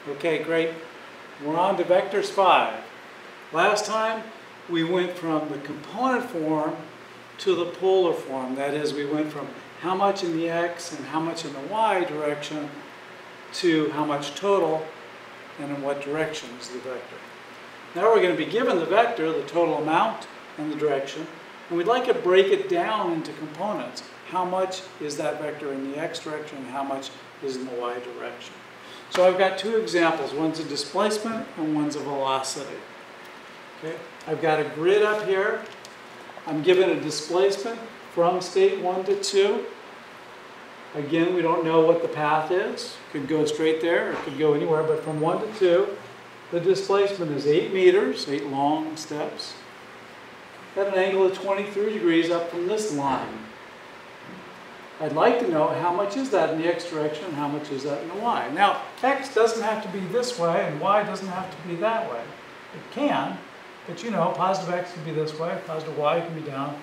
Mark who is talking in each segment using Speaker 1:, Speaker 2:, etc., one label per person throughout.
Speaker 1: Okay, great. We're on to vectors 5. Last time we went from the component form to the polar form. That is, we went from how much in the x and how much in the y direction to how much total and in what direction is the vector. Now we're going to be given the vector, the total amount and the direction, and we'd like to break it down into components. How much is that vector in the x direction and how much is in the y direction? So I've got two examples. One's a displacement and one's a velocity. Okay? I've got a grid up here. I'm given a displacement from state 1 to 2. Again, we don't know what the path is. It could go straight there, or it could go anywhere, but from 1 to 2, the displacement is 8 meters, 8 long steps, at an angle of 23 degrees up from this line. I'd like to know how much is that in the x direction and how much is that in the y. Now, x doesn't have to be this way and y doesn't have to be that way. It can, but you know, positive x can be this way, positive y can be down,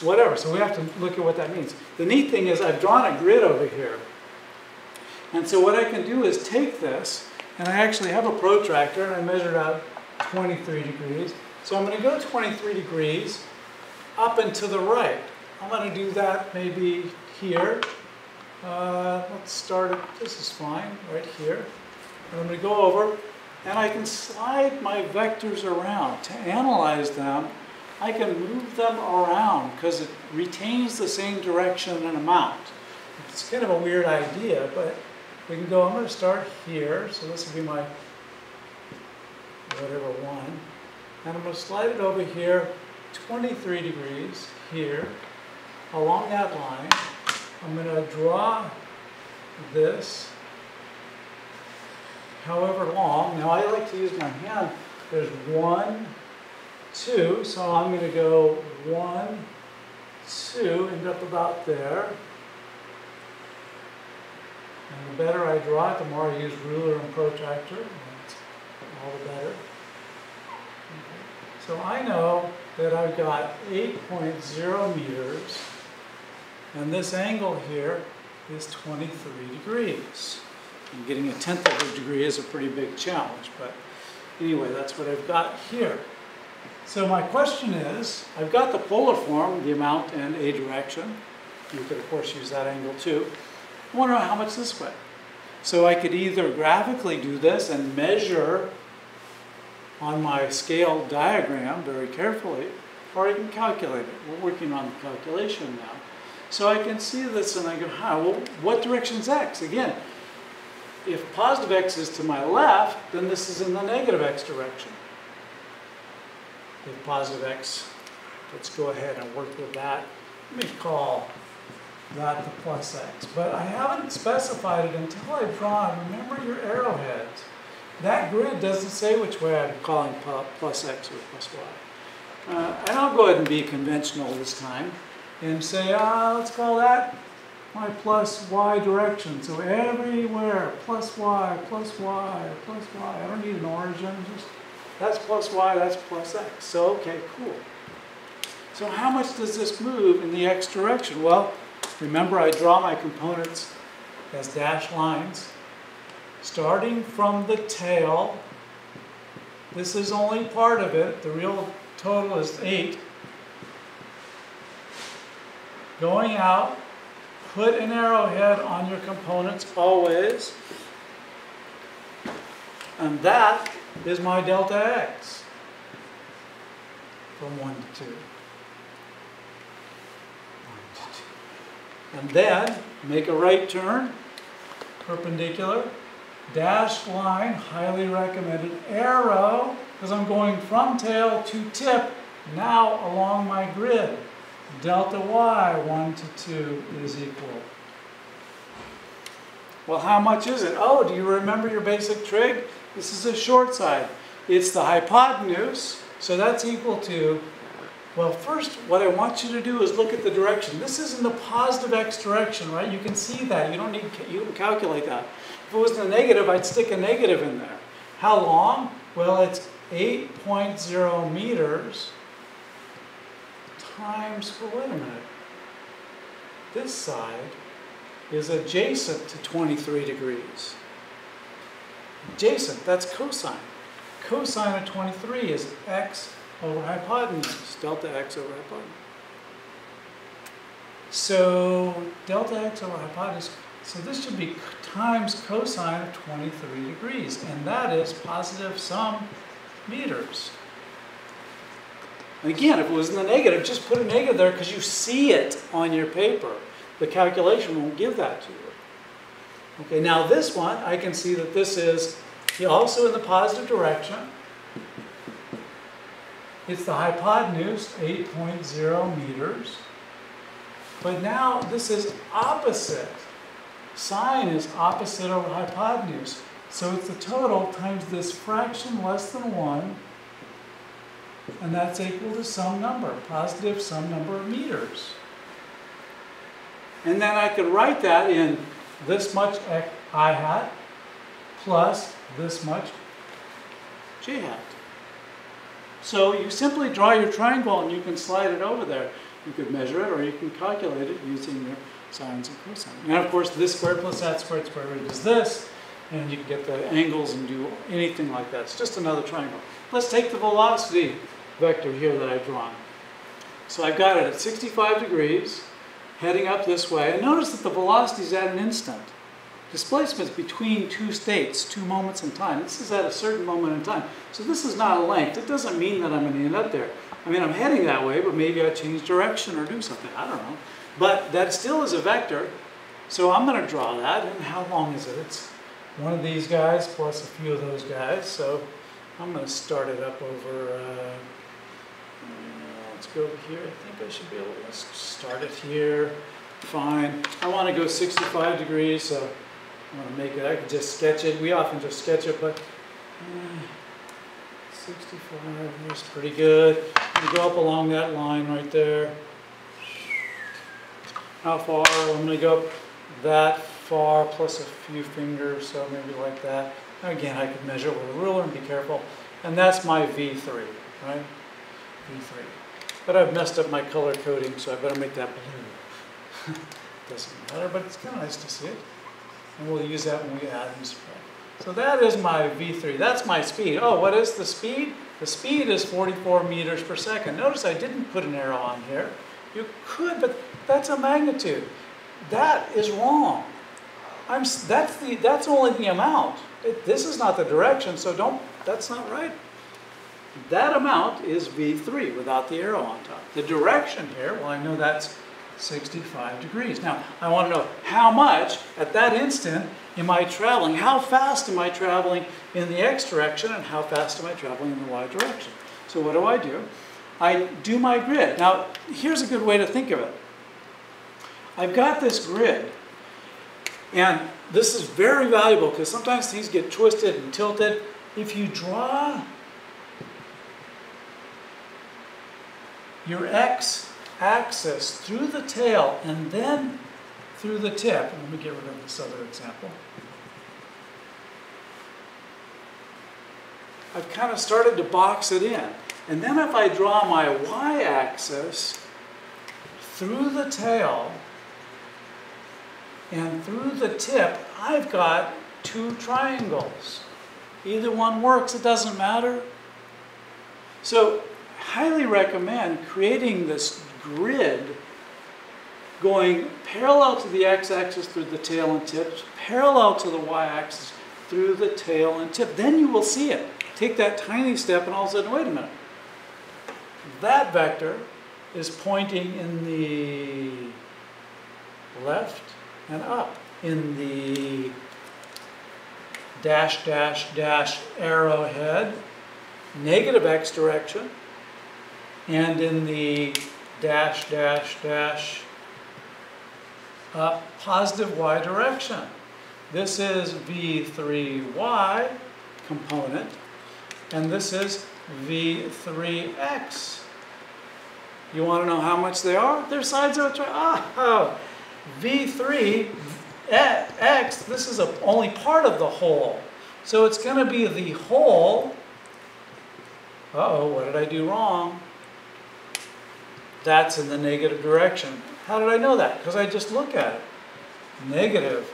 Speaker 1: whatever. So we have to look at what that means. The neat thing is I've drawn a grid over here. And so what I can do is take this, and I actually have a protractor, and I measured out 23 degrees. So I'm going to go 23 degrees up and to the right. I'm going to do that maybe here. Let's start it, this is fine, right here. And I'm going to go over, and I can slide my vectors around. To analyze them, I can move them around because it retains the same direction and amount. It's kind of a weird idea, but we can go, I'm going to start here, so this will be my whatever one, and I'm going to slide it over here 23 degrees here along that line. I'm going to draw this however long. Now I like to use my hand. There's 1, 2, so I'm going to go 1, 2, end up about there. And the better I draw it, the more I use ruler and protractor. That's all the better. Okay. So I know that I've got 8.0 meters, and this angle here is 23 degrees. And getting a tenth of a degree is a pretty big challenge, but anyway, that's what I've got here. So my question is, I've got the polar form, the amount and a direction. You could, of course, use that angle too. I want to know how much this way. So I could either graphically do this and measure on my scale diagram very carefully, or I can calculate it. We're working on the calculation now. So I can see this and I go, well, what direction is x? Again, if positive x is to my left, then this is in the negative x direction. If positive x, let's go ahead and work with that. Let me call that the plus x. But I haven't specified it until I've drawn, remember your arrowheads. That grid doesn't say which way I'm calling plus x or plus y. And I'll go ahead and be conventional this time and say, let's call that my plus y direction. So everywhere, plus y, plus y, plus y. I don't need an origin, just that's plus y, that's plus x. So, okay, cool. So how much does this move in the x direction? Well, remember I draw my components as dashed lines. Starting from the tail, this is only part of it. The real total is 8. Going out, put an arrowhead on your components always. And that is my delta x from 1 to 2. And then make a right turn, perpendicular, dashed line, highly recommended, arrow, because I'm going from tail to tip, now along my grid. Delta y, 1 to 2, is equal. Well, how much is it? Oh, do you remember your basic trig? This is a short side. It's the hypotenuse, so that's equal to, well, first, what I want you to do is look at the direction. This is in the positive x direction, right? You can see that. You can calculate that. If it was in the negative, I'd stick a negative in there. How long? Well, it's 8.0 meters times, well, wait a minute. This side is adjacent to 23 degrees. Adjacent, that's cosine. Cosine of 23 is x over hypotenuse, delta x over hypotenuse. So delta x over hypotenuse, so this should be times cosine of 23 degrees, and that is positive some meters. And again, if it was in the negative, just put a negative there because you see it on your paper. The calculation won't give that to you. Okay, now this one, I can see that this is also in the positive direction. It's the hypotenuse, 8.0 meters. But now this is opposite. Sine is opposite over hypotenuse. So it's the total times this fraction less than 1, and that's equal to some number, positive some number of meters. And then I could write that in this much I hat plus this much j hat. So you simply draw your triangle and you can slide it over there. You could measure it or you can calculate it using your sines and cosines. And of course this squared plus that squared square root is this, and you can get the angles and do anything like that. It's just another triangle. Let's take the velocity vector here that I've drawn. So I've got it at 65 degrees, heading up this way. And notice that the velocity is at an instant. Displacement is between two states, two moments in time. This is at a certain moment in time. So this is not a length. It doesn't mean that I'm going to end up there. I mean, I'm heading that way, but maybe I change direction or do something. I don't know. But that still is a vector. So I'm going to draw that. And how long is it? It's one of these guys plus a few of those guys. So I'm going to start it up over, let's go over here. I think I should be able to, let's start it here. Fine. I want to go 65 degrees, so I'm going to make it, I could just sketch it. We often just sketch it, but 65 is pretty good. You go up along that line right there. How far? I'm going to go up that far plus a few fingers, so maybe like that. Again, I could measure with a ruler and be careful. And that's my V3, right? V3. But I've messed up my color coding, so I better make that blue. Doesn't matter, but it's kind of nice to see it. And we'll use that when we add and subtract. So that is my V3. That's my speed. Oh, what is the speed? The speed is 44 meters per second. Notice I didn't put an arrow on here. You could, but that's a magnitude. That is wrong. That's only the amount. This is not the direction, so that's not right. That amount is V3 without the arrow on top. The direction here, well, I know that's 65 degrees. Now, I want to know how much at that instant am I traveling? How fast am I traveling in the x direction and how fast am I traveling in the y direction? So what do? I do my grid. Now, here's a good way to think of it. I've got this grid, and this is very valuable because sometimes things get twisted and tilted. If you draw your x-axis through the tail and then through the tip, let me get rid of this other example. I've kind of started to box it in. And then if I draw my y-axis through the tail and through the tip, I've got two triangles. Either one works, it doesn't matter. So, highly recommend creating this grid going parallel to the x-axis through the tail and tips, parallel to the y-axis through the tail and tip. Then you will see it. Take that tiny step and all of a sudden, wait a minute. That vector is pointing in the left and up, in the dash, dash, dash arrowhead, negative x direction, and in the dash, dash, dash positive y direction. This is V3y component, and this is V3x. You want to know how much they are? They're sides of a triangle. V3x, this is only part of the whole. So it's going to be the whole. Uh-oh, what did I do wrong? That's in the negative direction. How did I know that? Because I just look at it. Negative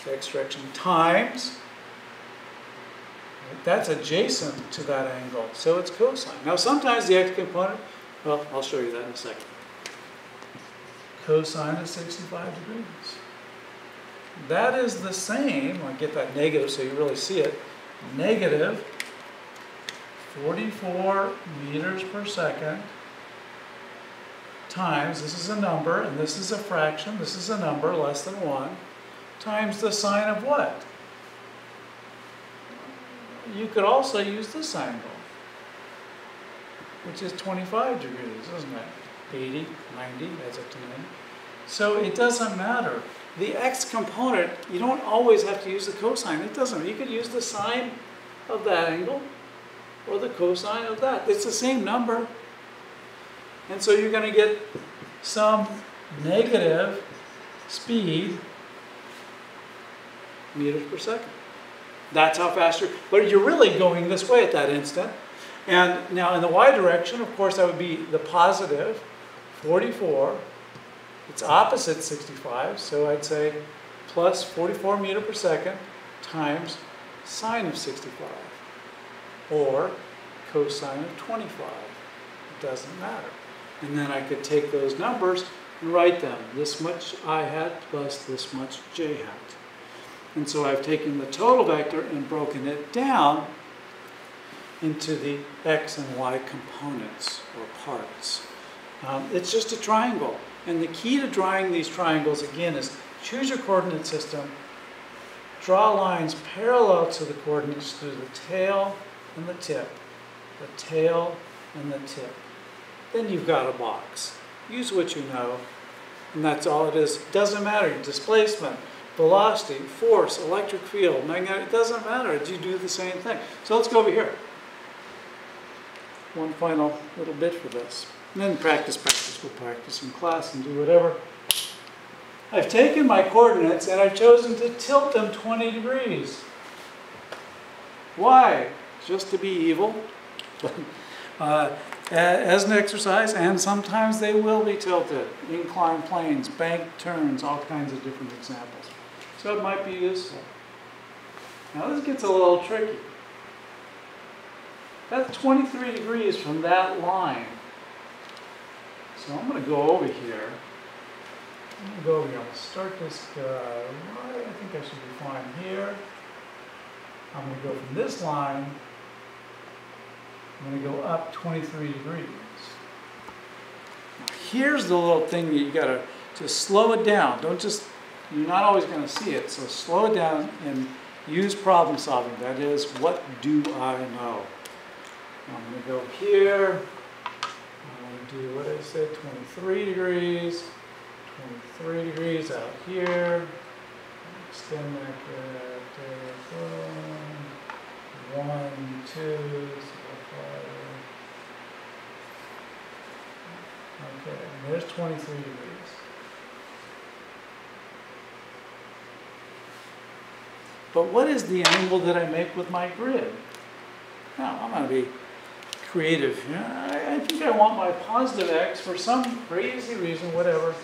Speaker 1: x direction times that's adjacent to that angle, so it's cosine. Now sometimes the x component, well, I'll show you that in a second. Cosine is 65 degrees. That is the same, I'll get that negative so you really see it, negative 44 meters per second times, this is a number, and this is a fraction, this is a number, less than 1, times the sine of what? You could also use this angle, which is 25 degrees, isn't it? 80, 90, adds up to 90. So it doesn't matter. The x component, you don't always have to use the cosine. It doesn't. You could use the sine of that angle or the cosine of that. It's the same number. And so you're going to get some negative speed meters per second. That's how fast you're, but you're really going this way at that instant. And now in the y direction, of course, that would be the positive 44. It's opposite 65, so I'd say plus 44 meter per second times sine of 65, or cosine of 25. It doesn't matter. And then I could take those numbers and write them. This much I hat plus this much j hat. And so I've taken the total vector and broken it down into the x and y components or parts. It's just a triangle. And the key to drawing these triangles, again, is choose your coordinate system, draw lines parallel to the coordinates through the tail and the tip. The tail and the tip. Then you've got a box. Use what you know, and that's all it is. It doesn't matter. Displacement, velocity, force, electric field, magnetic, it doesn't matter. You do the same thing. So let's go over here. One final little bit for this. And then practice. We'll practice in class and do whatever. I've taken my coordinates and I've chosen to tilt them 20 degrees. Why? Just to be evil. As an exercise, and sometimes they will be tilted. Inclined planes, bank turns, all kinds of different examples. So it might be useful. Now this gets a little tricky. That's 23 degrees from that line. So I'm going to go over here. I'm going to go over here. I'll start this guy right. I think I should be fine here. I'm going to go from this line. I'm going to go up 23 degrees. Now here's the little thing that you got to just slow it down. Don't just, you're not always going to see it. So slow it down and use problem solving. That is, what do I know? I'm going to go here. Do what I said, 23 degrees, 23 degrees out here, extend that, 1, 2, 3, 4, 5. Okay, and there's 23 degrees. But what is the angle that I make with my grid? Now, I'm going to be creative. I think I want my positive x for some crazy reason, whatever.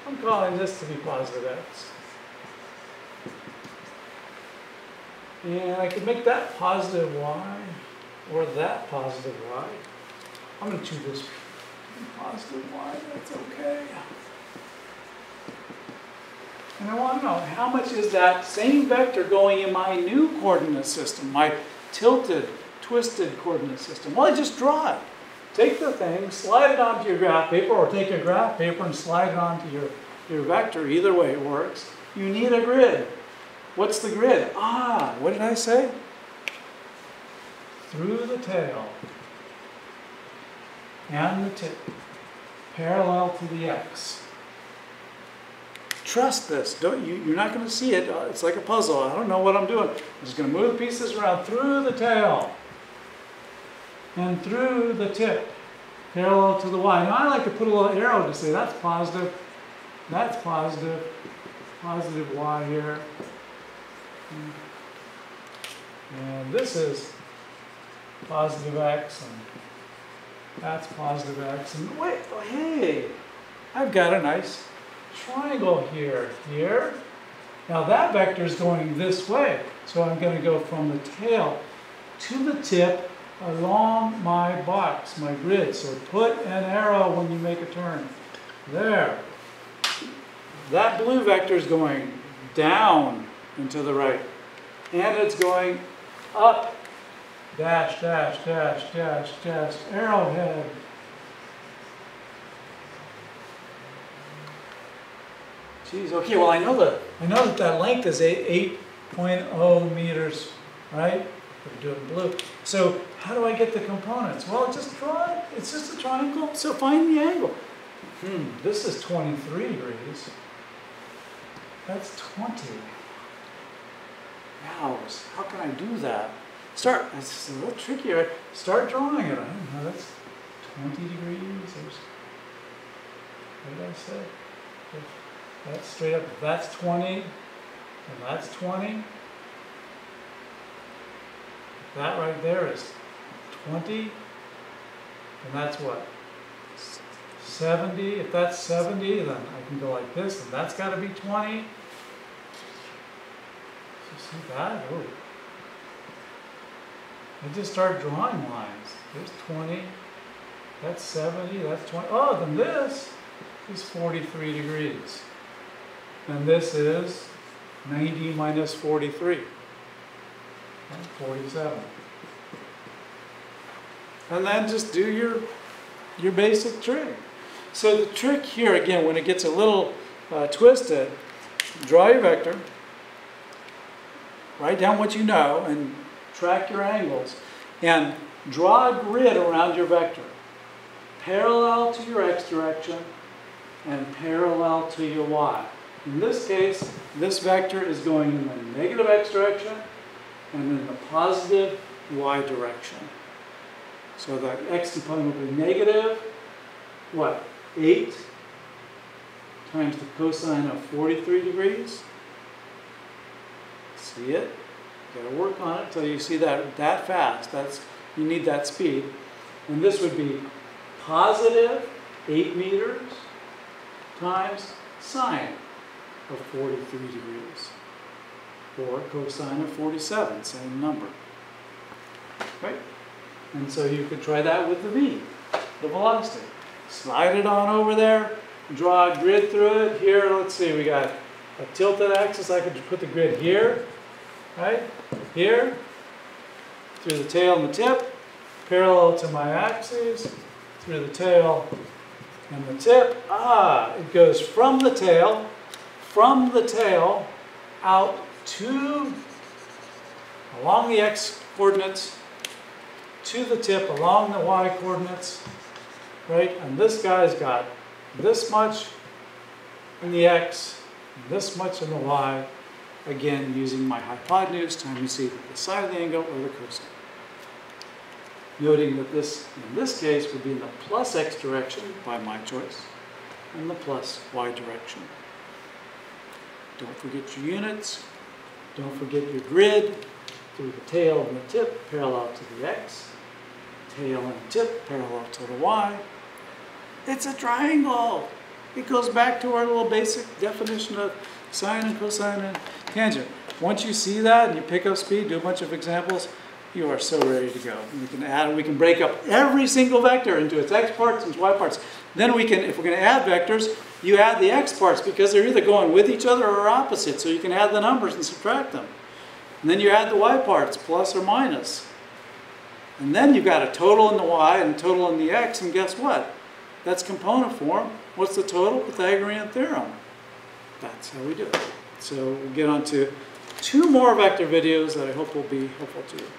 Speaker 1: I'm calling this to be positive x. And I could make that positive y, or that positive y. I'm going to choose this positive y, that's okay. And I want to know, how much is that same vector going in my new coordinate system, my tilted, twisted coordinate system? Well, I just draw it. Take the thing, slide it onto your graph paper, or take a graph paper and slide it onto your vector. Either way it works. You need a grid. What's the grid? What did I say? Through the tail and the tip, parallel to the x. Trust this. You're not going to see it. It's like a puzzle. I don't know what I'm doing. I'm just going to move the pieces around through the tail and through the tip, parallel to the y. Now I like to put a little arrow to say that's positive, positive y here. And this is positive x, and that's positive x. And wait, oh, hey, I've got a nice triangle here. Now that vector is going this way, so I'm going to go from the tail to the tip along my box, my grid. So put an arrow when you make a turn. There. That blue vector is going down and to the right. And it's going up, dash, dash, dash, dash, dash, arrowhead. Geez, okay, well I know that length is 8.0 meters, right? We'll do it in blue. So how do I get the components? Well, just draw it. It's just a triangle. So find the angle. This is 23 degrees. That's 20. Now, how can I do that? It's a little tricky, right? Start drawing it. I don't know, that's 20 degrees. What did I say? That's straight up. If that's 20, and that's 20. That right there is 20, and that's what? 70. If that's 70, then I can go like this, and that's got to be 20. See that? Oh. I just start drawing lines. There's 20. That's 70. That's 20. Oh, then this is 43 degrees. And this is 90 minus 43. 47. And then just do your basic trick. So the trick here, again, when it gets a little twisted, draw your vector, write down what you know, and track your angles, and draw a grid around your vector, parallel to your x direction and parallel to your y. In this case, this vector is going in the negative x direction and in the positive y direction. So the x component will be negative, what, 8 times the cosine of 43 degrees. See it? You gotta work on it until you see that fast. You need that speed. And this would be positive 8 meters times sine of 43 degrees. Or cosine of 47, same number. Right? And so you could try that with the v, the velocity. Slide it on over there, draw a grid through it. Here, let's see, we got a tilted axis. I could put the grid here, right? Here, through the tail and the tip, parallel to my axes, through the tail and the tip. It goes from the tail out to, along the x coordinates, to the tip along the y coordinates, right? And this guy's got this much in the x, and this much in the y, again using my hypotenuse times either the sine of the angle or the cosine. Noting that this, in this case, would be in the plus x direction by my choice, and the plus y direction. Don't forget your units. Don't forget your grid through the tail and the tip parallel to the x, tail and tip parallel to the y. It's a triangle. It goes back to our little basic definition of sine and cosine and tangent. Once you see that and you pick up speed, do a bunch of examples, you are so ready to go. We can add, we can break up every single vector into its x parts and its y parts. Then we can, if we're going to add vectors, you add the x parts because they're either going with each other or opposite. So you can add the numbers and subtract them. And then you add the y parts, plus or minus. And then you've got a total in the y and a total in the x, and guess what? That's component form. What's the total? Pythagorean theorem. That's how we do it. So we'll get on to 2 more vector videos that I hope will be helpful to you.